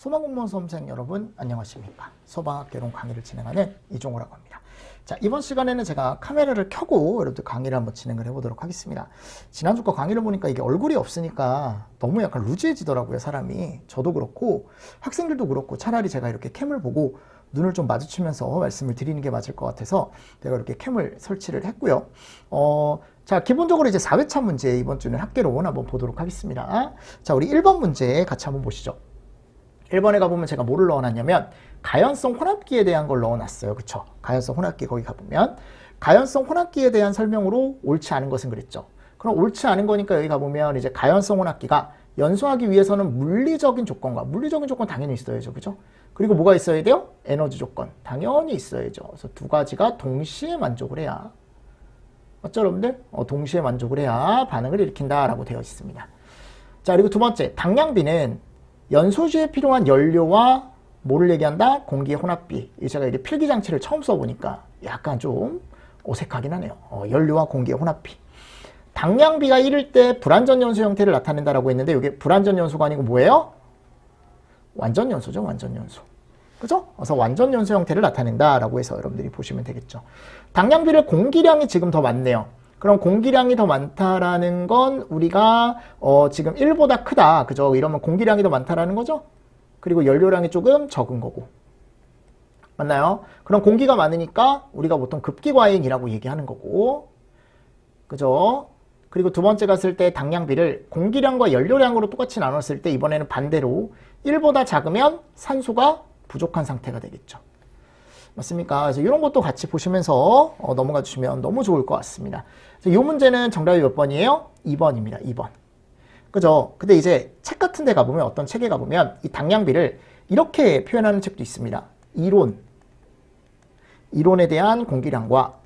소방공무원 수험생 여러분 안녕하십니까. 소방학개론 강의를 진행하는 이종호라고 합니다. 자, 이번 시간에는 제가 카메라를 켜고 여러분들 강의를 한번 진행을 해보도록 하겠습니다. 지난주 거 강의를 보니까 이게 얼굴이 없으니까 너무 약간 루즈해지더라고요, 사람이. 저도 그렇고 학생들도 그렇고 차라리 제가 이렇게 캠을 보고 눈을 좀 마주치면서 말씀을 드리는 게 맞을 것 같아서 제가 이렇게 캠을 설치를 했고요. 자, 기본적으로 이제 4회차 문제 이번 주는 학개론 한번 보도록 하겠습니다. 자, 우리 1번 문제 같이 한번 보시죠. 1번에 가보면 제가 뭐를 넣어놨냐면 가연성 혼합기에 대한 걸 넣어놨어요. 그쵸? 가연성 혼합기 거기 가보면 가연성 혼합기에 대한 설명으로 옳지 않은 것은 그랬죠. 그럼 옳지 않은 거니까 여기 가보면 이제 가연성 혼합기가 연소하기 위해서는 물리적인 조건 당연히 있어야죠. 그죠? 그리고 뭐가 있어야 돼요? 에너지 조건 당연히 있어야죠. 그래서 두 가지가 동시에 만족을 해야, 맞죠 여러분들? 동시에 만족을 해야 반응을 일으킨다라고 되어 있습니다. 자, 그리고 두 번째, 당량비는 연소시에 필요한 연료와 뭐를 얘기한다? 공기의 혼합비. 제가 이게 필기장치를 처음 써보니까 약간 좀 어색하긴 하네요. 연료와 공기의 혼합비. 당량비가 1일 때 불완전 연소 형태를 나타낸다라고 했는데 이게 불완전 연소가 아니고 뭐예요? 완전 연소죠. 완전 연소. 그죠? 그래서 완전 연소 형태를 나타낸다라고 해서 여러분들이 보시면 되겠죠. 당량비를 공기량이 지금 더 많네요. 그럼 공기량이 더 많다라는 건 우리가 지금 1보다 크다. 그죠? 이러면 공기량이 더 많다라는 거죠? 그리고 연료량이 조금 적은 거고. 맞나요? 그럼 공기가 많으니까 우리가 보통 급기과잉이라고 얘기하는 거고. 그죠? 그리고 두 번째 갔을 때 당량비를 공기량과 연료량으로 똑같이 나눴을 때 이번에는 반대로 1보다 작으면 산소가 부족한 상태가 되겠죠. 맞습니까? 그래서 이런 것도 같이 보시면서 넘어가 주시면 너무 좋을 것 같습니다. 이 문제는 정답이 몇 번이에요? 2번입니다. 2번. 그죠? 근데 이제 책 같은 데 가보면, 어떤 책에 가보면 이 당량비를 이렇게 표현하는 책도 있습니다. 이론에 대한 공기량과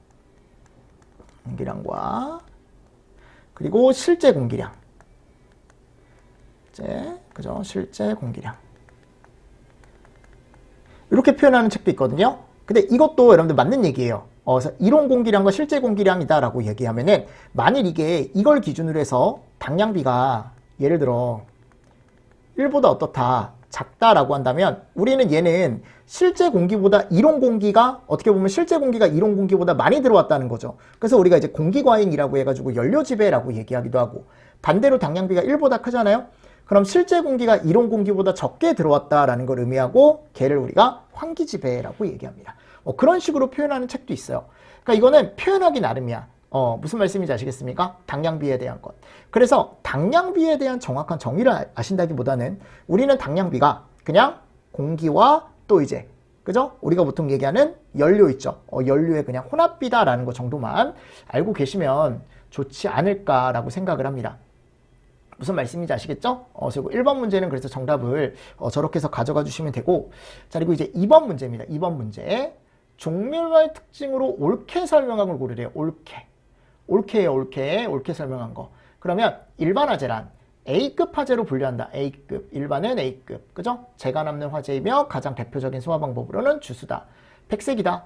그리고 실제 공기량. 그죠? 실제 공기량. 이렇게 표현하는 책도 있거든요. 근데 이것도 여러분들 맞는 얘기예요. 그래서 이론 공기량과 실제 공기량이다라고 얘기하면은 만일 이걸 기준으로 해서 당량비가 예를 들어 1보다 어떻다, 작다라고 한다면 우리는 얘는 실제 공기보다 이론 공기가 어떻게 보면 실제 공기가 이론 공기보다 많이 들어왔다는 거죠. 그래서 우리가 이제 공기과잉이라고 해가지고 연료지배라고 얘기하기도 하고, 반대로 당량비가 1보다 크잖아요. 그럼 실제 공기가 이론 공기보다 적게 들어왔다라는 걸 의미하고 걔를 우리가 환기지배라고 얘기합니다. 그런 식으로 표현하는 책도 있어요. 그러니까 이거는 표현하기 나름이야. 무슨 말씀인지 아시겠습니까? 당량비에 대한 것. 그래서 당량비에 대한 정확한 정의를 아신다기보다는 우리는 당량비가 그냥 공기와 또 이제, 그죠? 우리가 보통 얘기하는 연료 있죠. 연료의 그냥 혼합비다라는 것 정도만 알고 계시면 좋지 않을까라고 생각을 합니다. 무슨 말씀인지 아시겠죠? 그리고 1번 문제는 그래서 정답을 저렇게 해서 가져가 주시면 되고, 자, 그리고 이제 2번 문제입니다. 2번 문제. 종밀과의 특징으로 옳게 설명한 걸 고르래요. 옳게예요. 옳게 설명한 거. 그러면 일반 화재란 A급 화재로 분류한다. A급. 일반은 A급. 그죠? 재가 남는 화재이며 가장 대표적인 소화 방법으로는 주수다. 백색이다.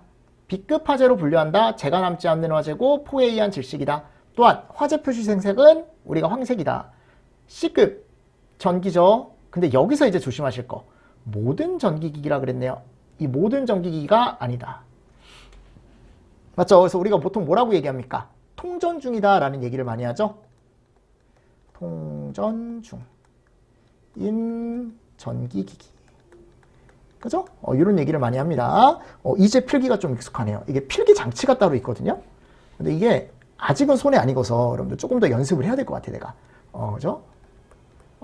B급 화재로 분류한다. 재가 남지 않는 화재고 포에 의한 질식이다. 또한 화재 표시 생색은 우리가 황색이다. C급 전기죠. 근데 여기서 이제 조심하실 거. 모든 전기기기라 그랬네요. 이 모든 전기기기가 아니다. 맞죠? 그래서 우리가 보통 뭐라고 얘기합니까? 통전 중이다 라는 얘기를 많이 하죠. 통전 중인 전기기기. 그죠? 이런 얘기를 많이 합니다. 이제 필기가 좀 익숙하네요. 이게 필기 장치가 따로 있거든요. 근데 이게 아직은 손에 안 익어서 여러분들 조금 더 연습을 해야 될 것 같아, 내가. 그죠?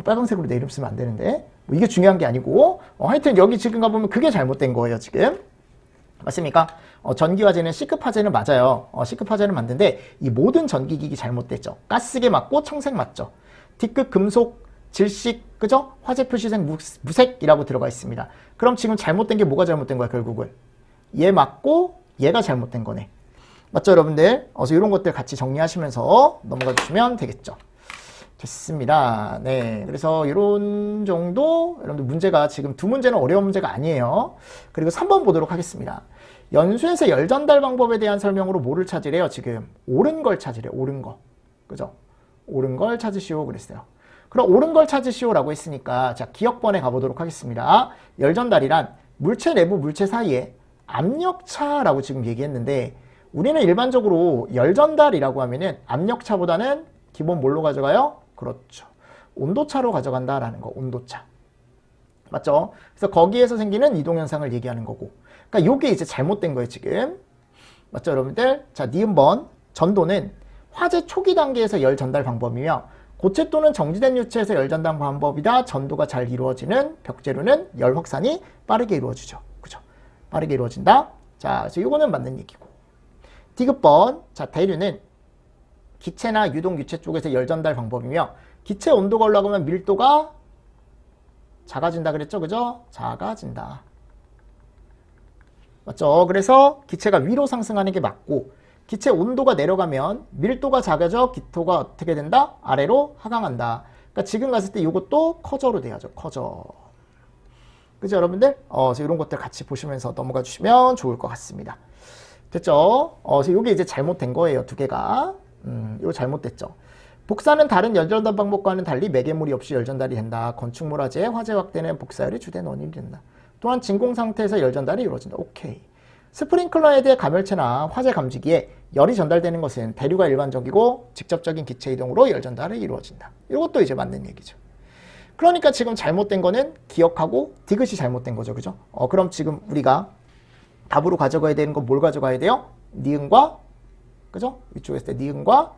빨간색으로 내 이름 쓰면 안 되는데 뭐 이게 중요한 게 아니고 하여튼 여기 지금 가보면 그게 잘못된 거예요, 지금. 맞습니까? 전기화재는 C급 화재는 맞아요. C급 화재는 맞는데 이 모든 전기기기 잘못됐죠. 가스계 맞고 청색 맞죠. D급 금속, 질식, 그죠? 화재 표시색 무색이라고 들어가 있습니다. 그럼 지금 잘못된 게 뭐가 잘못된 거야, 결국은? 얘 맞고 얘가 잘못된 거네. 맞죠, 여러분들? 그래서 이런 것들 같이 정리하시면서 넘어가 주시면 되겠죠. 됐습니다. 네. 그래서 이런 정도, 여러분들 문제가 지금 두 문제는 어려운 문제가 아니에요. 그리고 3번 보도록 하겠습니다. 연수에서 열 전달 방법에 대한 설명으로 뭐를 찾으래요? 지금 옳은 걸 찾으래요. 옳은 거. 그죠? 옳은 걸 찾으시오 그랬어요. 그럼 옳은 걸 찾으시오라고 했으니까 자, 기억번에 가보도록 하겠습니다. 열전달이란 물체 내부 물체 사이에 압력차라고 지금 얘기했는데 우리는 일반적으로 열전달이라고 하면은 압력차보다는 기본 뭘로 가져가요? 그렇죠. 온도차로 가져간다라는 거, 온도차. 맞죠? 그래서 거기에서 생기는 이동현상을 얘기하는 거고. 그러니까 요게 이제 잘못된 거예요, 지금. 맞죠, 여러분들? 자, 니은번. 전도는 화재 초기 단계에서 열 전달 방법이며 고체 또는 정지된 유체에서 열 전달 방법이다. 전도가 잘 이루어지는 벽재료는 열 확산이 빠르게 이루어지죠. 그죠? 빠르게 이루어진다. 자, 그래서 요거는 맞는 얘기고. 디귿번. 자, 대류는 기체나 유동 유체 쪽에서 열 전달 방법이며 기체 온도가 올라가면 밀도가 작아진다 그랬죠? 그죠? 작아진다. 맞죠? 그래서 기체가 위로 상승하는 게 맞고 기체 온도가 내려가면 밀도가 작아져 기토가 어떻게 된다? 아래로 하강한다. 그러니까 지금 갔을 때 이것도 커저로 돼야죠. 커저. 그죠 여러분들? 그래서 이런 것들 같이 보시면서 넘어가 주시면 좋을 것 같습니다. 됐죠? 그래서 이게 이제 잘못된 거예요. 두 개가. 이거 잘못됐죠. 복사는 다른 열전달 방법과는 달리 매개물이 없이 열전달이 된다. 건축물 화재의 화재 확대는 복사열이 주된 원인이 된다. 또한 진공 상태에서 열전달이 이루어진다. 오케이. 스프링클러에 대해 가멸체나 화재 감지기에 열이 전달되는 것은 대류가 일반적이고 직접적인 기체 이동으로 열전달이 이루어진다. 이것도 이제 맞는 얘기죠. 그러니까 지금 잘못된 거는 기억하고 디귿이 잘못된 거죠. 그죠? 그럼 지금 우리가 답으로 가져가야 되는 건 뭘 가져가야 돼요? 니은과 그죠? 위쪽에 있을 때 니은과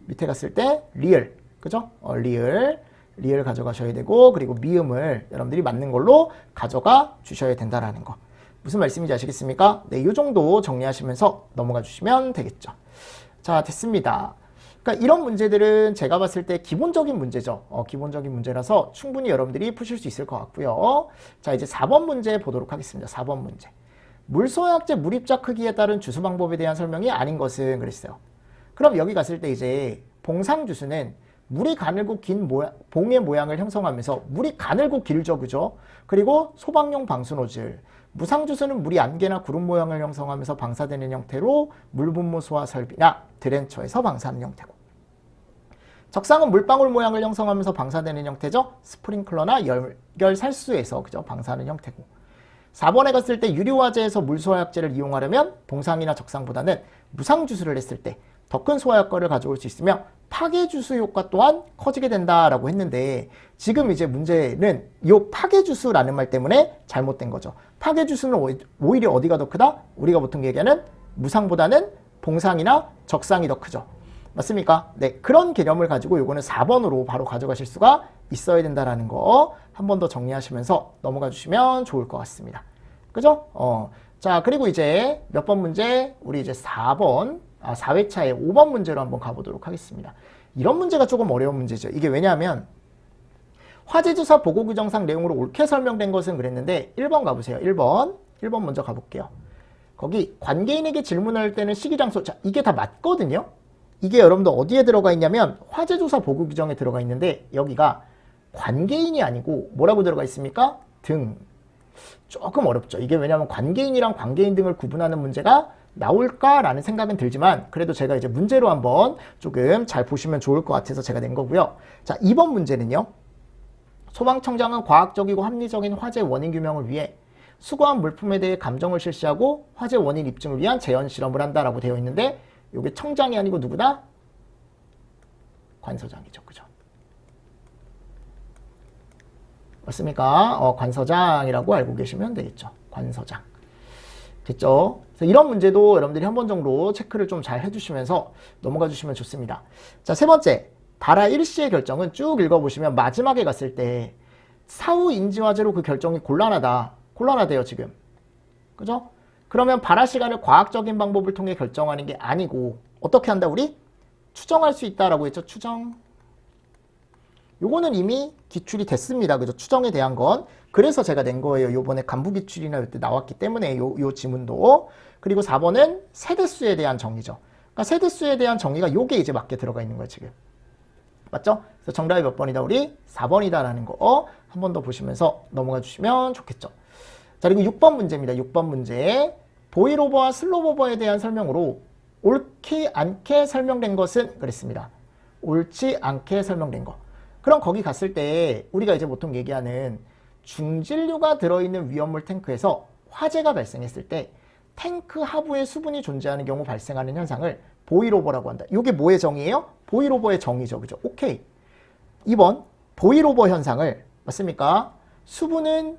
밑에 갔을 때 리을. 그죠? 리을 가져가셔야 되고 그리고 미음을 여러분들이 맞는 걸로 가져가 주셔야 된다라는 거. 무슨 말씀인지 아시겠습니까? 네, 이 정도 정리하시면서 넘어가 주시면 되겠죠. 자, 됐습니다. 그러니까 이런 문제들은 제가 봤을 때 기본적인 문제죠. 기본적인 문제라서 충분히 여러분들이 푸실 수 있을 것 같고요. 자, 이제 4번 문제 보도록 하겠습니다. 4번 문제. 물소화약제 물입자 크기에 따른 주수 방법에 대한 설명이 아닌 것은 그랬어요. 그럼 여기 갔을 때 이제 봉상주수는 물이 가늘고 긴 봉의 모양을 형성하면서 물이 가늘고 길죠. 그죠? 그리고 소방용 방수 노즐. 무상주수는 물이 안개나 구름 모양을 형성하면서 방사되는 형태로 물분무 소화 설비나 드렌처에서 방사하는 형태고. 적상은 물방울 모양을 형성하면서 방사되는 형태죠. 스프링클러나 열결 살수에서 그죠? 방사하는 형태고. 4번에 갔을 때 유리화재에서 물소화약제를 이용하려면 봉상이나 적상보다는 무상주수를 했을 때 더 큰 소화효과를 가져올 수 있으며 파괴주수 효과 또한 커지게 된다라고 했는데 지금 이제 문제는 이 파괴주수라는 말 때문에 잘못된 거죠. 파괴주수는 오히려 어디가 더 크다? 우리가 보통 얘기하는 무상보다는 봉상이나 적상이 더 크죠. 맞습니까? 네, 그런 개념을 가지고 요거는 4번으로 바로 가져가실 수가 있어야 된다라는 거 한 번 더 정리하시면서 넘어가 주시면 좋을 것 같습니다. 그죠? 자, 그리고 이제 몇 번 문제? 우리 이제 4회차에 5번 문제로 한번 가보도록 하겠습니다. 이런 문제가 조금 어려운 문제죠. 이게 왜냐하면 화재조사 보고규정상 내용으로 옳게 설명된 것은 그랬는데 1번 가보세요. 1번 먼저 가볼게요. 거기 관계인에게 질문할 때는 시기 장소. 자, 이게 다 맞거든요. 이게 여러분들 어디에 들어가 있냐면 화재조사 보고규정에 들어가 있는데 여기가 관계인이 아니고 뭐라고 들어가 있습니까? 등. 조금 어렵죠. 이게 왜냐하면 관계인이랑 관계인 등을 구분하는 문제가 나올까라는 생각은 들지만 그래도 제가 이제 문제로 한번 조금 잘 보시면 좋을 것 같아서 제가 낸 거고요. 자, 2번 문제는요. 소방청장은 과학적이고 합리적인 화재 원인 규명을 위해 수거한 물품에 대해 감정을 실시하고 화재 원인 입증을 위한 재현 실험을 한다라고 되어 있는데 이게 청장이 아니고 누구다? 관서장이죠. 그죠? 맞습니까? 관서장이라고 알고 계시면 되겠죠. 관서장. 됐죠? 그래서 이런 문제도 여러분들이 한 번 정도 체크를 좀 잘 해주시면서 넘어가 주시면 좋습니다. 자, 세 번째. 발화 일시의 결정은 쭉 읽어보시면 마지막에 갔을 때 사후 인지화재로 그 결정이 곤란하대요, 지금. 그죠? 그러면 발화 시간을 과학적인 방법을 통해 결정하는 게 아니고 어떻게 한다, 우리? 추정할 수 있다라고 했죠, 추정. 요거는 이미 기출이 됐습니다. 그죠? 추정에 대한 건. 그래서 제가 낸 거예요. 요번에 간부 기출이나 이때 나왔기 때문에 요 지문도. 그리고 4번은 세대수에 대한 정의죠. 그러니까 세대수에 대한 정의가 요게 이제 맞게 들어가 있는 거예요, 지금. 맞죠? 그래서 정답이 몇 번이다, 우리? 4번이다라는 거 한 번 더 보시면서 넘어가 주시면 좋겠죠. 자, 그리고 6번 문제입니다. 6번 문제. 보일오버와 슬로우오버에 대한 설명으로 옳지 않게 설명된 것은 그랬습니다. 옳지 않게 설명된 거. 그럼 거기 갔을 때 우리가 이제 보통 얘기하는 중진류가 들어있는 위험물 탱크에서 화재가 발생했을 때 탱크 하부에 수분이 존재하는 경우 발생하는 현상을 보일오버라고 한다. 이게 뭐의 정의예요? 보일오버의 정의죠. 그죠? 오케이. 2번 보일오버 현상을 맞습니까? 수분은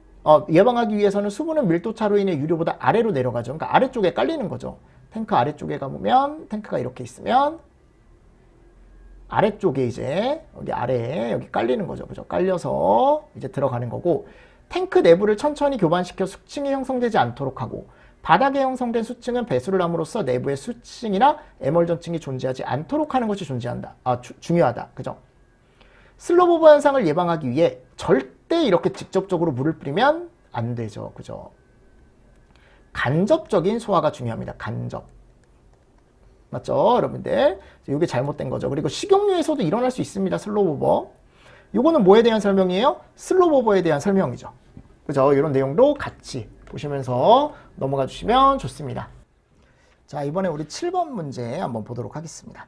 예방하기 위해서는 수분은 밀도차로 인해 유류보다 아래로 내려가죠. 그러니까 아래쪽에 깔리는 거죠. 탱크 아래쪽에 가보면 탱크가 이렇게 있으면 아래쪽에 이제 여기 아래에 여기 깔리는 거죠. 그죠? 깔려서 이제 들어가는 거고 탱크 내부를 천천히 교반시켜 수층이 형성되지 않도록 하고 바닥에 형성된 수층은 배수를 함으로써 내부에 수층이나 에멀전층이 존재하지 않도록 하는 것이 중요하다. 그죠? 슬로보버 현상을 예방하기 위해 절대 이렇게 직접적으로 물을 뿌리면 안 되죠. 그죠? 간접적인 소화가 중요합니다. 간접. 맞죠? 여러분들. 이게 잘못된 거죠. 그리고 식용유에서도 일어날 수 있습니다. 슬로보버. 이거는 뭐에 대한 설명이에요? 슬로보버에 대한 설명이죠. 그죠? 이런 내용도 같이 보시면서 넘어가 주시면 좋습니다. 자, 이번에 우리 7번 문제 한번 보도록 하겠습니다.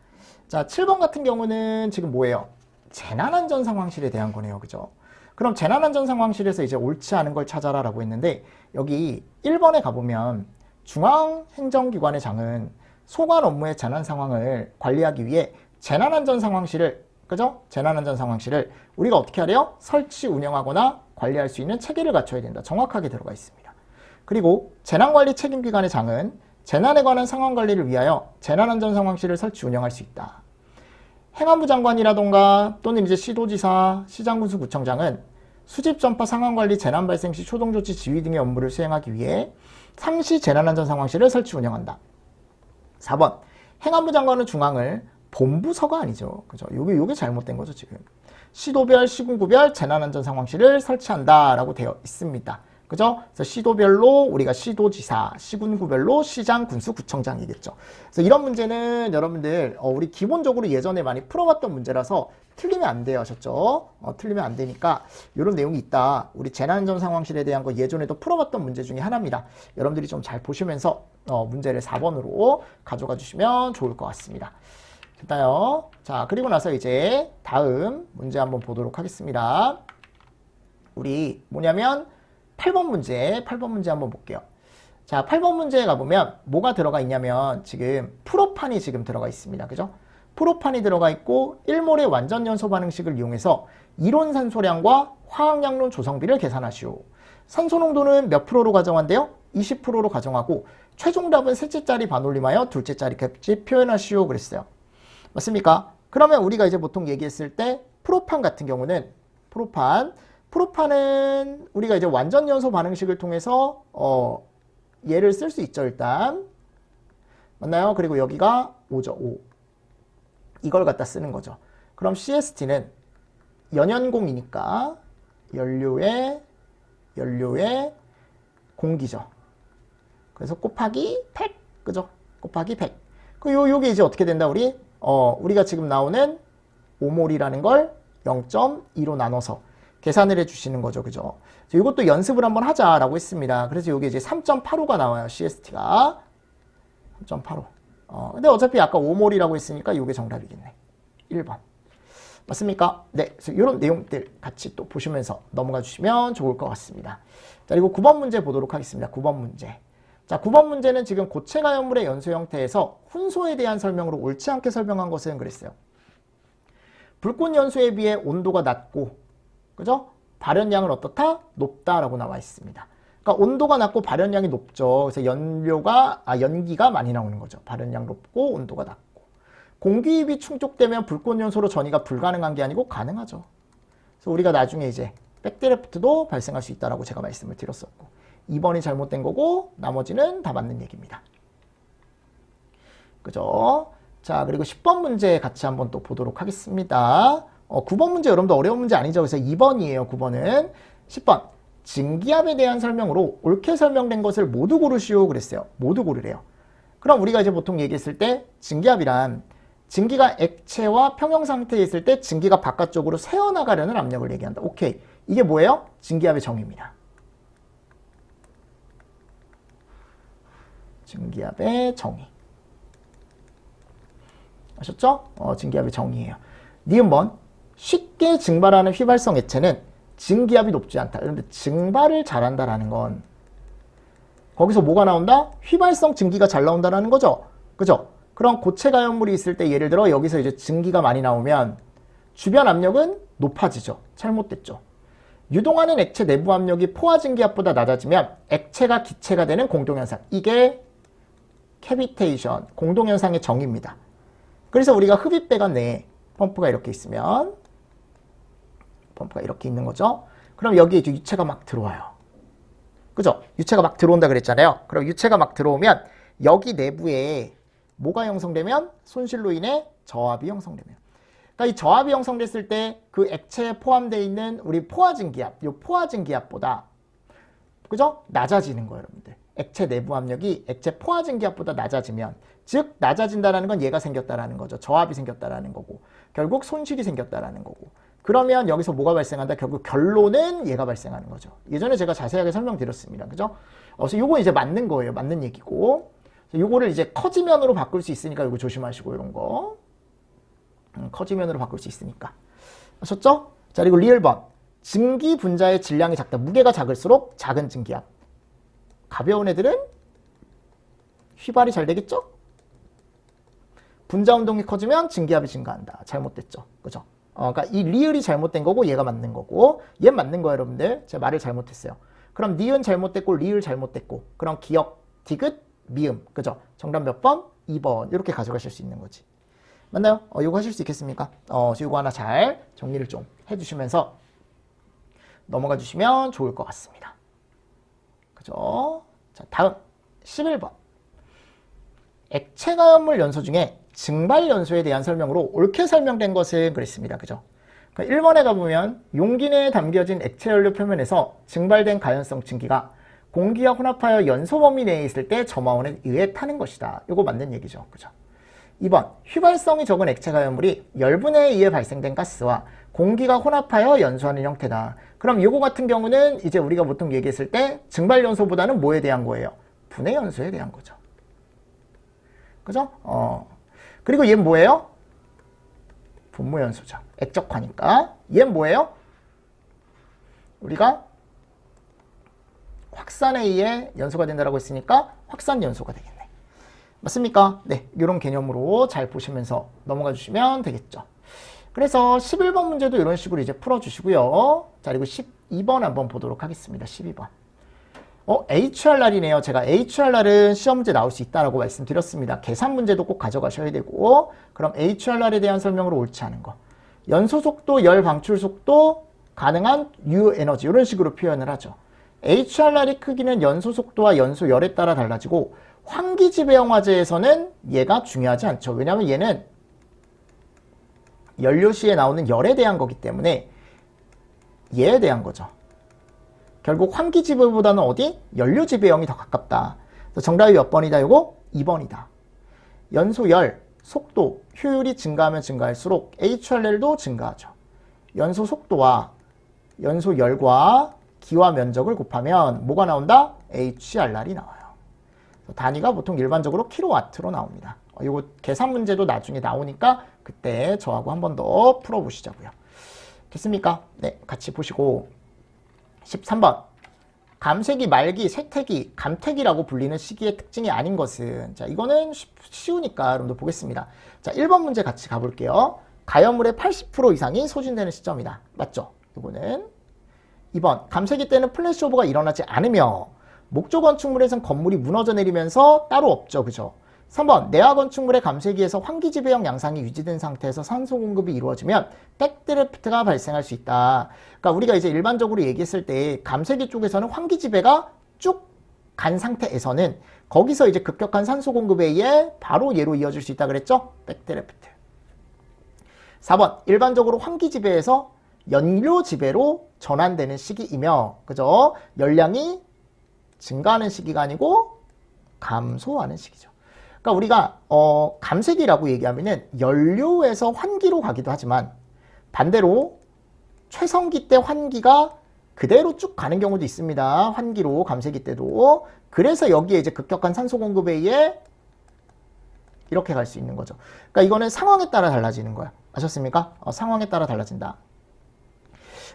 자, 7번 같은 경우는 지금 뭐예요? 재난안전 상황실에 대한 거네요. 그죠? 그럼 재난안전 상황실에서 이제 옳지 않은 걸 찾아라 라고 했는데 여기 1번에 가보면 중앙행정기관의 장은 소관 업무의 재난 상황을 관리하기 위해 재난안전 상황실을 그죠? 재난안전 상황실을 우리가 어떻게 하래요? 설치, 운영하거나 관리할 수 있는 체계를 갖춰야 된다. 정확하게 들어가 있습니다. 그리고 재난관리 책임기관의 장은 재난에 관한 상황관리를 위하여 재난안전 상황실을 설치, 운영할 수 있다. 행안부 장관이라던가 또는 이제 시도지사, 시장군수구청장은 수집 전파 상황관리, 재난 발생 시 초동조치 지휘 등의 업무를 수행하기 위해 상시 재난안전 상황실을 설치, 운영한다. 4번 행안부 장관은 중앙을 본부서가 아니죠. 그죠? 요게 잘못된 거죠, 지금. 시도별, 시군구별 재난안전 상황실을 설치한다라고 되어 있습니다. 그죠? 그래서 시도별로 우리가 시도지사, 시군구별로 시장, 군수, 구청장이겠죠. 그래서 이런 문제는 여러분들 우리 기본적으로 예전에 많이 풀어봤던 문제라서 틀리면 안 돼요, 하셨죠? 틀리면 안 되니까 이런 내용이 있다. 우리 재난안전 상황실에 대한 거 예전에도 풀어봤던 문제 중에 하나입니다. 여러분들이 좀 잘 보시면서 문제를 4번으로 가져가 주시면 좋을 것 같습니다. 됐나요? 자, 그리고 나서 이제 다음 문제 한번 보도록 하겠습니다. 우리 뭐냐면 8번 문제 한번 볼게요. 자, 8번 문제에 가보면 뭐가 들어가 있냐면 지금 프로판이 지금 들어가 있습니다. 그죠? 프로판이 들어가 있고 1몰의 완전 연소 반응식을 이용해서 이론 산소량과 화학양론 조성비를 계산하시오. 산소 농도는 몇 프로로 가정한대요? 20%로 가정하고 최종 답은 셋째 자리 반올림하여 둘째 자리 값이 표현하시오 그랬어요. 맞습니까? 그러면 우리가 이제 보통 얘기했을 때 프로판 같은 경우는 프로판은 우리가 이제 완전 연소 반응식을 통해서 얘를 쓸 수 있죠. 일단 맞나요? 그리고 여기가 5죠. 5. 이걸 갖다 쓰는 거죠. 그럼 CST는 연연공이니까 연료에 공기죠. 그래서 곱하기 100. 그죠? 곱하기 100. 요게 이제 어떻게 된다 우리가 지금 나오는 5몰이라는 걸 0.2로 나눠서 계산을 해주시는 거죠. 그죠? 이것도 연습을 한번 하자라고 했습니다. 그래서 이게 이제 3.85가 나와요. CST가. 3.85. 근데 어차피 아까 5몰이라고 했으니까 이게 정답이겠네. 1번. 맞습니까? 네. 그래서 이런 내용들 같이 또 보시면서 넘어가 주시면 좋을 것 같습니다. 자, 그리고 9번 문제 보도록 하겠습니다. 9번 문제. 자, 9번 문제는 지금 고체 가연물의 연소 형태에서 훈소에 대한 설명으로 옳지 않게 설명한 것은 그랬어요. 불꽃 연소에 비해 온도가 낮고, 그죠? 발연량은 어떻다? 높다라고 나와 있습니다. 그러니까 온도가 낮고 발연량이 높죠. 그래서 연기가 많이 나오는 거죠. 발연량 높고 온도가 낮고. 공기입이 충족되면 불꽃 연소로 전이가 불가능한 게 아니고 가능하죠. 그래서 우리가 나중에 이제 백드래프트도 발생할 수 있다라고 제가 말씀을 드렸었고. 2번이 잘못된 거고 나머지는 다 맞는 얘기입니다. 그죠? 자, 그리고 10번 문제 같이 한번 또 보도록 하겠습니다. 9번 문제 여러분도 어려운 문제 아니죠? 그래서 2번이에요. 9번은. 10번. 증기압에 대한 설명으로 옳게 설명된 것을 모두 고르시오 그랬어요. 모두 고르래요. 그럼 우리가 이제 보통 얘기했을 때 증기압이란 증기가 액체와 평형 상태에 있을 때 증기가 바깥쪽으로 새어나가려는 압력을 얘기한다. 오케이. 이게 뭐예요? 증기압의 정의입니다. 증기압의 정의. 아셨죠? 증기압의 정의예요. 니은번 쉽게 증발하는 휘발성 액체는 증기압이 높지 않다. 그런데 증발을 잘한다라는 건 거기서 뭐가 나온다? 휘발성 증기가 잘 나온다라는 거죠. 그죠? 그럼 고체 가연물이 있을 때 예를 들어 여기서 이제 증기가 많이 나오면 주변 압력은 높아지죠. 잘못됐죠. 유동하는 액체 내부 압력이 포화 증기압보다 낮아지면 액체가 기체가 되는 공동현상. 이게 캐비테이션, 공동현상의 정의입니다. 그래서 우리가 흡입배관 내에 펌프가 이렇게 있으면 펌프가 이렇게 있는 거죠. 그럼 여기에 이제 유체가 막 들어와요. 그죠? 유체가 막 들어온다 그랬잖아요. 그럼 유체가 막 들어오면 여기 내부에 뭐가 형성되면 손실로 인해 저압이 형성되면. 그러니까 이 저압이 형성됐을 때 그 액체에 포함되어 있는 우리 포화증기압, 이 포화증기압보다 그죠? 낮아지는 거예요, 여러분들. 액체 내부 압력이 액체 포화증기압보다 낮아지면 즉 낮아진다는 건 얘가 생겼다라는 거죠. 저압이 생겼다라는 거고 결국 손실이 생겼다라는 거고 그러면 여기서 뭐가 발생한다? 결국 결론은 얘가 발생하는 거죠. 예전에 제가 자세하게 설명드렸습니다. 그죠? 그래서 요거 이제 맞는 거예요. 맞는 얘기고 요거를 이제 커지면으로 바꿀 수 있으니까 이거 조심하시고 이런 거 커지면으로 바꿀 수 있으니까 아셨죠? 자 그리고 리을번 증기 분자의 질량이 작다. 무게가 작을수록 작은 증기압. 가벼운 애들은 휘발이 잘 되겠죠? 분자 운동이 커지면 증기압이 증가한다. 잘못됐죠. 그죠? 그러니까 이 리을이 잘못된 거고 얘가 맞는 거고 얘 맞는 거예요, 여러분들. 제가 말을 잘못했어요. 그럼 니은 잘못됐고 리을 잘못됐고 그럼 기역, 디귿, 미음. 그죠? 정답 몇 번? 2번. 이렇게 가져가실 수 있는 거지. 맞나요? 이거 하실 수 있겠습니까? 이거 하나 잘 정리를 좀 해주시면서 넘어가 주시면 좋을 것 같습니다. 그죠? 자, 다음 11번. 액체가연물 연소 중에 증발 연소에 대한 설명으로 옳게 설명된 것은 그랬습니다. 그죠? 그러니까 1번에 가보면 용기 내에 담겨진 액체 연료 표면에서 증발된 가연성 증기가 공기와 혼합하여 연소 범위 내에 있을 때 점화원에 의해 타는 것이다. 이거 맞는 얘기죠. 그죠? 2번 휘발성이 적은 액체 가연물이 열분해에 의해 발생된 가스와 공기가 혼합하여 연소하는 형태다. 그럼 이거 같은 경우는 이제 우리가 보통 얘기했을 때 증발 연소보다는 뭐에 대한 거예요? 분해 연소에 대한 거죠. 그죠? 그리고 얘는 뭐예요? 분모 연소죠. 액적화니까. 얘는 뭐예요? 우리가 확산에 의해 연소가 된다고 했으니까 확산 연소가 되겠네. 맞습니까? 네, 이런 개념으로 잘 보시면서 넘어가 주시면 되겠죠. 그래서 11번 문제도 이런 식으로 이제 풀어주시고요. 자, 그리고 12번 한번 보도록 하겠습니다. 12번. HRR이네요. 제가 HRR은 시험 문제 나올 수 있다라고 말씀드렸습니다. 계산 문제도 꼭 가져가셔야 되고, 그럼 HRR에 대한 설명으로 옳지 않은 거. 연소 속도, 열 방출 속도, 가능한 U 에너지 이런 식으로 표현을 하죠. HRR의 크기는 연소 속도와 연소 열에 따라 달라지고 환기지배형 화재에서는 얘가 중요하지 않죠. 왜냐하면 얘는 연료 시에 나오는 열에 대한 거기 때문에 얘에 대한 거죠. 결국 환기지배보다는 어디? 연료지배형이 더 가깝다. 정답이 몇 번이다? 이거 2번이다. 연소열, 속도, 효율이 증가하면 증가할수록 HRR도 증가하죠. 연소 속도와 연소열과 기와 면적을 곱하면 뭐가 나온다? HRR이 나와요. 단위가 보통 일반적으로 킬로와트로 나옵니다. 이거 계산 문제도 나중에 나오니까 그때 저하고 한 번 더 풀어보시자고요. 됐습니까? 네, 같이 보시고 13번. 감색이 말기, 색태기, 감태기라고 불리는 시기의 특징이 아닌 것은 자 이거는 쉬우니까 여러분들 보겠습니다. 자 1번 문제 같이 가볼게요. 가연물의 80% 이상이 소진되는 시점이다. 맞죠? 이거는 2번. 감색이 때는 플래시오버가 일어나지 않으며 목조 건축물에선 건물이 무너져 내리면서 따로 없죠. 그죠? 3번. 내화 건축물의 감쇄기에서 환기지배형 양상이 유지된 상태에서 산소 공급이 이루어지면 백드래프트가 발생할 수 있다. 그러니까 우리가 이제 일반적으로 얘기했을 때 감쇄기 쪽에서는 환기지배가 쭉 간 상태에서는 거기서 이제 급격한 산소 공급에 의해 바로 얘로 이어질 수 있다 그랬죠? 백드래프트. 4번. 일반적으로 환기지배에서 연료지배로 전환되는 시기이며 그죠? 열량이 증가하는 시기가 아니고 감소하는 시기죠. 그러니까 우리가 감쇄기라고 얘기하면은 연료에서 환기로 가기도 하지만 반대로 최성기 때 환기가 그대로 쭉 가는 경우도 있습니다. 환기로 감쇄기 때도. 그래서 여기에 이제 급격한 산소 공급에 의해 이렇게 갈 수 있는 거죠. 그러니까 이거는 상황에 따라 달라지는 거야. 아셨습니까? 상황에 따라 달라진다.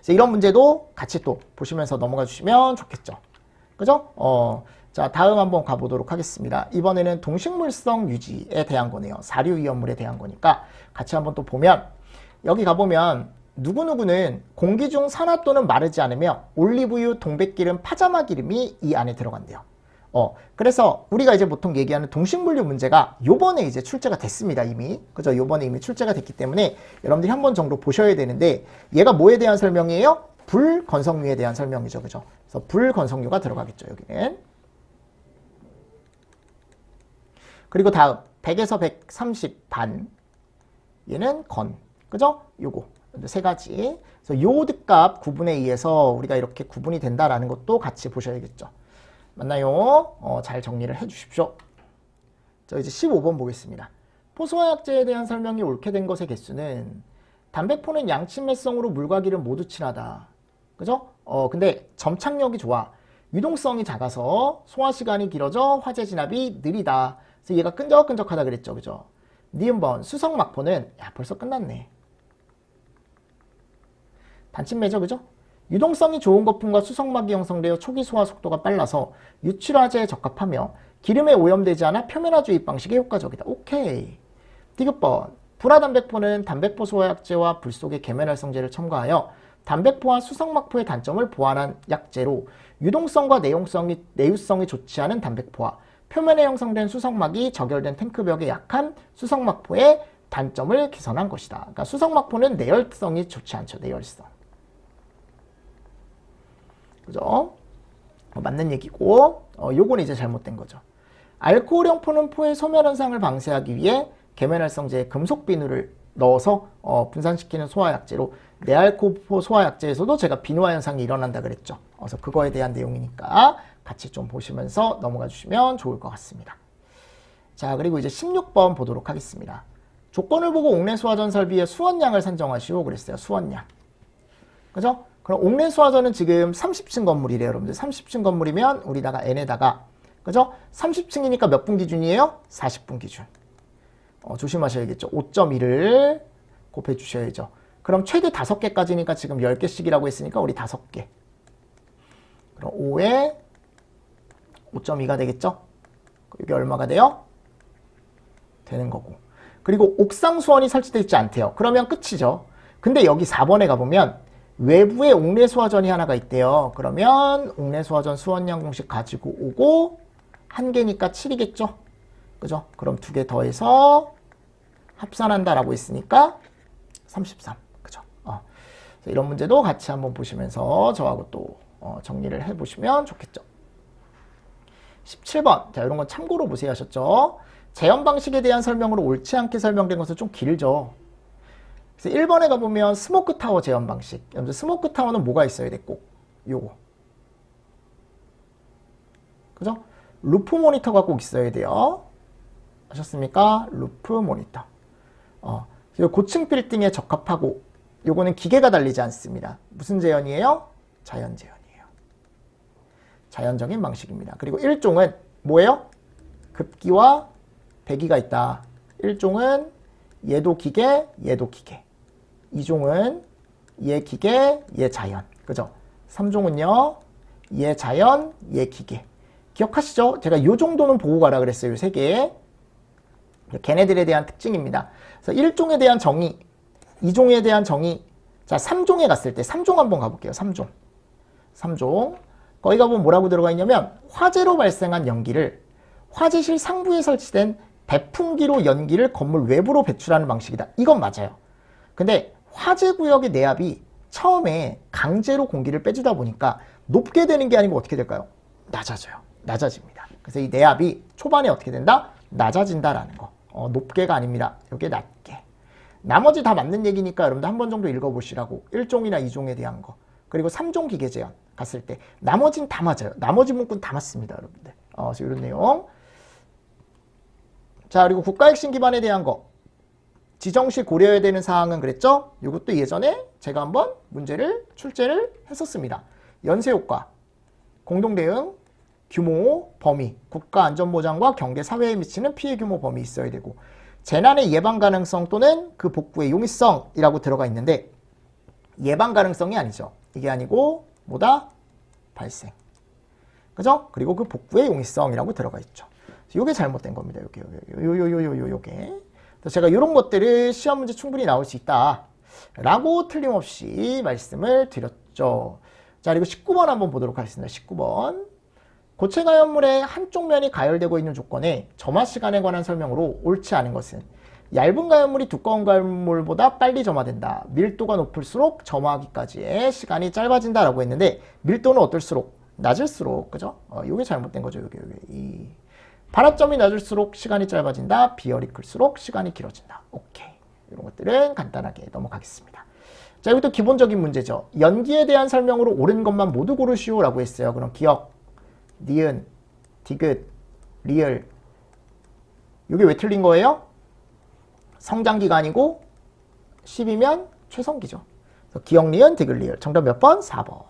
이런 문제도 같이 또 보시면서 넘어가 주시면 좋겠죠. 그죠? 자, 다음 한번 가보도록 하겠습니다. 이번에는 동식물성 유지에 대한 거네요. 사료위험물에 대한 거니까 같이 한번 또 보면, 여기 가보면 누구누구는 공기 중 산화 또는 마르지 않으며 올리브유, 동백기름, 파자마 기름이 이 안에 들어간대요. 그래서 우리가 이제 보통 얘기하는 동식물류 문제가 요번에 이제 출제가 됐습니다, 이미. 그죠? 요번에 이미 출제가 됐기 때문에 여러분들이 한 번 정도 보셔야 되는데, 얘가 뭐에 대한 설명이에요? 불건성류에 대한 설명이죠. 그죠? 그래서 불건성류가 들어가겠죠, 여기는. 그리고 다음 100에서 130 반. 얘는 건. 그죠? 요거. 세 가지. 그래서 요 득값 구분에 의해서 우리가 이렇게 구분이 된다라는 것도 같이 보셔야겠죠. 맞나요? 잘 정리를 해 주십시오. 자, 이제 15번 보겠습니다. 포소화약제에 대한 설명이 옳게 된 것의 개수는, 담백포는 양친매성으로 물과 기름 모두 친하다. 그죠? 근데 점착력이 좋아. 유동성이 작아서 소화 시간이 길어져 화재 진압이 느리다. 그래서 얘가 끈적끈적하다 그랬죠. 그죠? 니은번 수성막포는, 야, 벌써 끝났네. 단침매죠. 그죠? 유동성이 좋은 거품과 수성막이 형성되어 초기 소화 속도가 빨라서 유출화제에 적합하며 기름에 오염되지 않아 표면화 주입 방식에 효과적이다. 오케이. 디귿번 불화담백포는 담백포 소화약제와 불 속의 계면활성제를 첨가하여 담백포와 수성막포의 단점을 보완한 약제로 유동성과 내유성이 좋지 않은 담백포와 표면에 형성된 수성막이 적열된 탱크벽에 약한 수성막포의 단점을 개선한 것이다. 그러니까 수성막포는 내열성이 좋지 않죠. 내열성. 그죠? 맞는 얘기고, 요거는 이제 잘못된 거죠. 알코올형 포는 포의 소멸 현상을 방지하기 위해 계면활성제에 금속 비누를 넣어서 분산시키는 소화약제로, 내알코포 소화약제에서도 제가 비누화 현상이 일어난다 그랬죠. 그래서 그거에 대한 내용이니까 같이 좀 보시면서 넘어가 주시면 좋을 것 같습니다. 자, 그리고 이제 16번 보도록 하겠습니다. 조건을 보고 옥내 소화전 설비의 수원량을 산정하시오 그랬어요. 수원량. 그죠? 그럼 옥내 소화전은 지금 30층 건물이래요, 여러분들. 30층 건물이면 우리다가 n에다가, 그죠? 30층이니까 몇 분 기준이에요? 40분 기준. 조심하셔야겠죠. 5.1을 곱해 주셔야죠. 그럼 최대 5개까지니까 지금 10개씩이라고 했으니까 우리 5개. 그럼 5에 5.2가 되겠죠? 이게 얼마가 돼요? 되는 거고. 그리고 옥상 수원이 설치되어 있지 않대요. 그러면 끝이죠. 근데 여기 4번에 가보면 외부에 옥내 소화전이 하나가 있대요. 그러면 옥내 소화전 수원량 공식 가지고 오고, 1개니까 7이겠죠? 그죠? 그럼 2개 더해서 합산한다라고 했으니까 33. 그죠? 그래서 이런 문제도 같이 한번 보시면서 저하고 또 정리를 해보시면 좋겠죠. 17번. 자, 이런 건 참고로 보세요 하셨죠? 재현 방식에 대한 설명으로 옳지 않게 설명된 것은 좀 길죠. 그래서 1번에 가보면 스모크 타워 재현 방식. 여러분들 스모크 타워는 뭐가 있어야 돼? 꼭 요거. 그죠? 루프 모니터가 꼭 있어야 돼요. 아셨습니까? 루프 모니터. 고층 빌딩에 적합하고, 요거는 기계가 달리지 않습니다. 무슨 재현이에요? 자연 재현이에요. 자연적인 방식입니다. 그리고 1종은 뭐예요? 급기와 배기가 있다. 1종은 얘도 기계, 얘도 기계. 2종은 얘 기계, 얘 자연. 그죠? 3종은요, 얘 자연, 얘 기계. 기억하시죠? 제가 요 정도는 보고 가라 그랬어요. 요 3개. 걔네들에 대한 특징입니다. 그래서 1종에 대한 정의, 2종에 대한 정의. 자, 3종에 갔을 때 3종 한번 가볼게요. 3종. 3종. 거기 가보면 뭐라고 들어가 있냐면, 화재로 발생한 연기를 화재실 상부에 설치된 배풍기로 연기를 건물 외부로 배출하는 방식이다. 이건 맞아요. 근데 화재 구역의 내압이 처음에 강제로 공기를 빼주다 보니까 높게 되는 게 아니고 어떻게 될까요? 낮아져요. 낮아집니다. 그래서 이 내압이 초반에 어떻게 된다? 낮아진다라는 거. 높게가 아닙니다. 이게 낮게. 나머지 다 맞는 얘기니까 여러분들 한 번 정도 읽어보시라고. 1종이나 2종에 대한 거. 그리고 3종 기계제한 갔을 때 나머지는 다 맞아요. 나머지 문구는 다 맞습니다, 여러분들. 그래서 이런 내용. 자, 그리고 국가핵심 기반에 대한 거. 지정시 고려해야 되는 사항은 그랬죠? 이것도 예전에 제가 한번 문제를 출제를 했었습니다. 연쇄효과, 공동대응, 규모, 범위, 국가안전보장과 경계, 사회에 미치는 피해 규모, 범위 있어야 되고 재난의 예방 가능성 또는 그 복구의 용이성이라고 들어가 있는데 예방 가능성이 아니죠. 이게 아니고 뭐다? 발생. 그죠? 그리고 그 복구의 용이성이라고 들어가 있죠. 요게 잘못된 겁니다. 요게. 제가 이런 것들을 시험 문제 충분히 나올 수 있다 라고 틀림없이 말씀을 드렸죠. 자, 그리고 19번 한번 보도록 하겠습니다. 19번. 고체 가연물의 한쪽 면이 가열되고 있는 조건에 점화 시간에 관한 설명으로 옳지 않은 것은 얇은 가연물이 두꺼운 가연물보다 빨리 점화된다. 밀도가 높을수록 점화하기까지의 시간이 짧아진다 라고 했는데 밀도는 어떨수록 낮을수록 그죠? 요게 잘못된 거죠. 요게. 이 발화점이 낮을수록 시간이 짧아진다. 비열이 클수록 시간이 길어진다. 오케이. 이런 것들은 간단하게 넘어가겠습니다. 자, 이것도 기본적인 문제죠. 연기에 대한 설명으로 옳은 것만 모두 고르시오 라고 했어요. 그럼 기억, 니은, 디귿, 리을. 이게 왜 틀린 거예요? 성장기가 아니고 10이면 최성기죠. 그래서 기억, 니은, 디귿, 리을. 정답 몇 번? 4번.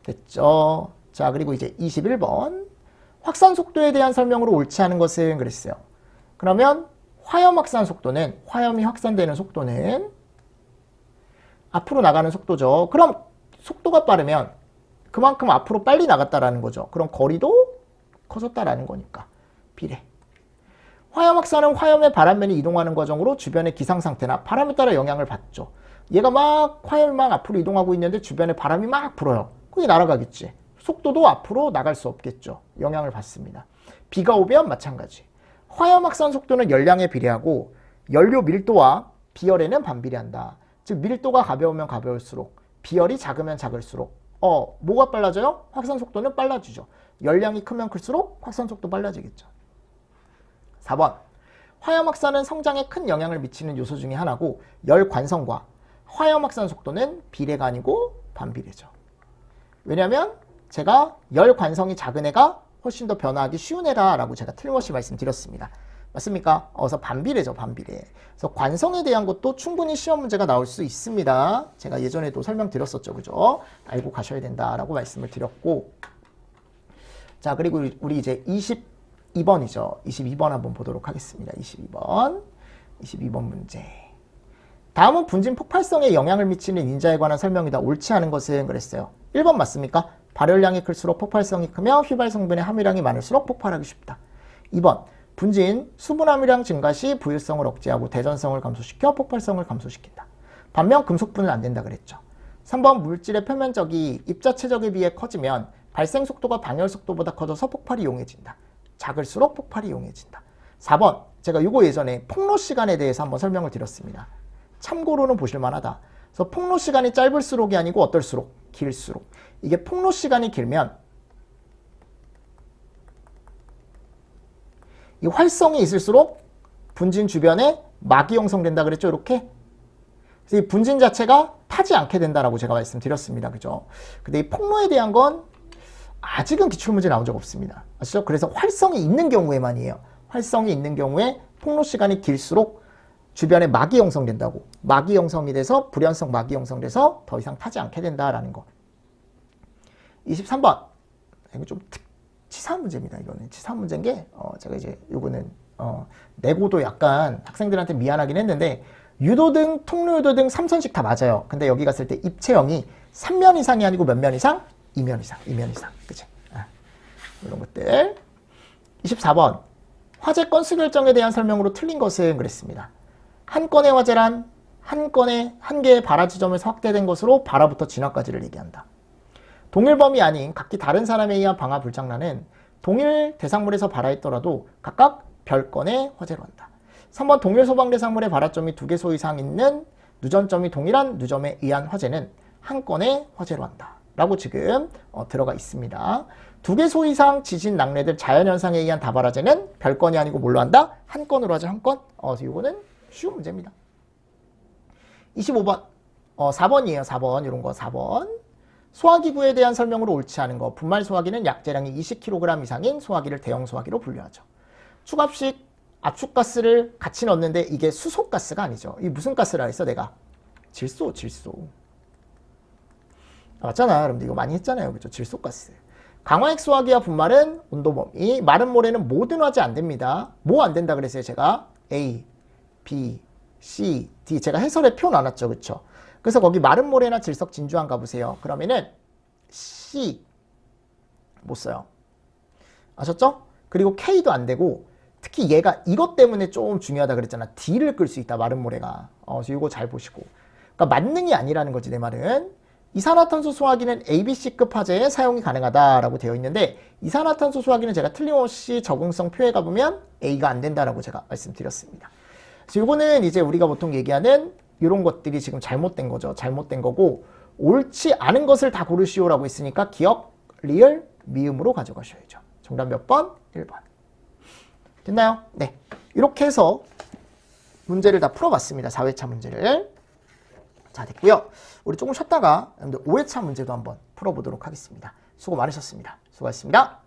됐죠. 자, 그리고 이제 21번. 확산 속도에 대한 설명으로 옳지 않은 것은 그랬어요. 그러면 화염 확산 속도는, 화염이 확산되는 속도는 앞으로 나가는 속도죠. 그럼 속도가 빠르면 그만큼 앞으로 빨리 나갔다라는 거죠. 그럼 거리도 커졌다라는 거니까 비례. 화염 확산은 화염의 바람면이 이동하는 과정으로 주변의 기상 상태나 바람에 따라 영향을 받죠. 얘가 막 화염이 막 앞으로 이동하고 있는데 주변에 바람이 막 불어요. 그게 날아가겠지. 속도도 앞으로 나갈 수 없겠죠. 영향을 받습니다. 비가 오면 마찬가지. 화염 확산 속도는 열량에 비례하고 연료 밀도와 비열에는 반비례한다. 즉 밀도가 가벼우면 가벼울수록 비열이 작으면 작을수록 뭐가 빨라져요? 확산 속도는 빨라지죠. 열량이 크면 클수록 확산 속도 빨라지겠죠. 4번. 화염 확산은 성장에 큰 영향을 미치는 요소 중에 하나고 열 관성과 화염 확산 속도는 비례가 아니고 반비례죠. 왜냐하면 제가 열 관성이 작은 애가 훨씬 더 변화하기 쉬운 애라고 제가 틀림없이 말씀드렸습니다. 맞습니까? 그래서 반비례죠, 반비례. 그래서 관성에 대한 것도 충분히 시험 문제가 나올 수 있습니다. 제가 예전에도 설명드렸었죠, 그죠? 알고 가셔야 된다라고 말씀을 드렸고. 자, 그리고 우리 이제 22번이죠. 22번 한번 보도록 하겠습니다. 22번 문제. 다음은 분진 폭발성에 영향을 미치는 인자에 관한 설명이다. 옳지 않은 것은 그랬어요. 1번 맞습니까? 발열량이 클수록 폭발성이 크며 휘발 성분의 함유량이 많을수록 폭발하기 쉽다. 2번. 분진, 수분 함유량 증가 시 부유성을 억제하고 대전성을 감소시켜 폭발성을 감소시킨다. 반면 금속분은 안 된다 그랬죠. 3번. 물질의 표면적이 입자체적에 비해 커지면 발생 속도가 방열 속도보다 커져서 폭발이 용해진다. 작을수록 폭발이 용해진다. 4번. 제가 이거 예전에 폭로 시간에 대해서 한번 설명을 드렸습니다. 참고로는 보실만하다. 그래서 폭로 시간이 짧을수록이 아니고 어떨수록? 길수록. 이게 폭로 시간이 길면 이 활성이 있을수록 분진 주변에 막이 형성된다 그랬죠, 이렇게. 그래서 이 분진 자체가 타지 않게 된다라고 제가 말씀드렸습니다, 그죠? 근데 이 폭로에 대한 건 아직은 기출문제 나온 적 없습니다. 아시죠? 그래서 활성이 있는 경우에만이에요. 활성이 있는 경우에 폭로 시간이 길수록 주변에 막이 형성된다고. 막이 형성이 돼서 불연성 막이 형성돼서 더 이상 타지 않게 된다라는 거. 23번. 이거 좀 치사한 문제입니다. 이거는 치사한 문제인 게 제가 이제 요거는 내고도 약간 학생들한테 미안하긴 했는데 유도등, 통로유도등 3선씩 다 맞아요. 근데 여기 갔을 때 입체형이 3면 이상이 아니고 몇 면 이상? 2면 이상. 그치? 이런 것들. 24번. 화재 건수 결정에 대한 설명으로 틀린 것은 그랬습니다. 한 건의 화재란 한 개의 발화 지점에서 확대된 것으로 발화부터 진화까지를 얘기한다. 동일범위 아닌 각기 다른 사람에 의한 방화 불장난은 동일 대상물에서 발화했더라도 각각 별건의 화재로 한다. 3번. 동일 소방 대상물의 발화점이 2개소 이상 있는 누전점이 동일한 누점에 의한 화재는 한 건의 화재로 한다. 라고 지금 들어가 있습니다. 2개소 이상 지진 낙뢰들 자연현상에 의한 다발화재는 별건이 아니고 뭘로 한다? 한 건으로 하자, 한 건. 이거는 쉬운 문제입니다. 25번. 4번이에요, 4번. 이런 거 4번. 소화기구에 대한 설명으로 옳지 않은 거. 분말 소화기는 약재량이 20kg 이상인 소화기를 대형 소화기로 분류하죠. 축압식 압축가스를 같이 넣는데 이게 수소가스가 아니죠. 이 무슨 가스라 했어, 내가? 질소. 맞잖아. 여러분들 이거 많이 했잖아요. 그죠? 질소가스. 강화액수화기와 분말은 온도 범위, 마른 모래는 모든 화재 안 됩니다. 뭐 안 된다 그랬어요 제가? A, B, C, D. 제가 해설에 표 나눴죠, 그쵸? 그래서 거기 마른 모래나 질석 진주황 가보세요. 그러면은 C 못 써요. 아셨죠? 그리고 K도 안 되고, 특히 얘가 이것 때문에 좀 중요하다 그랬잖아. D를 끌 수 있다, 마른 모래가. 그래서 이거 잘 보시고. 그러니까 만능이 아니라는 거지, 내 말은. 이산화탄소 소화기는 ABC급 화재에 사용이 가능하다라고 되어 있는데, 이산화탄소 소화기는 제가 틀림없이 적응성 표에 가보면 A가 안 된다라고 제가 말씀드렸습니다. 그래서 이거는 이제 우리가 보통 얘기하는 이런 것들이 지금 잘못된 거죠. 잘못된 거고, 옳지 않은 것을 다 고르시오라고 했으니까 기억, 리을, 미음으로 가져가셔야죠. 정답 몇 번? 1번. 됐나요? 네. 이렇게 해서 문제를 다 풀어봤습니다. 4회차 문제를. 자, 됐고요. 우리 조금 쉬었다가 여러분들 5회차 문제도 한번 풀어보도록 하겠습니다. 수고 많으셨습니다. 수고하셨습니다.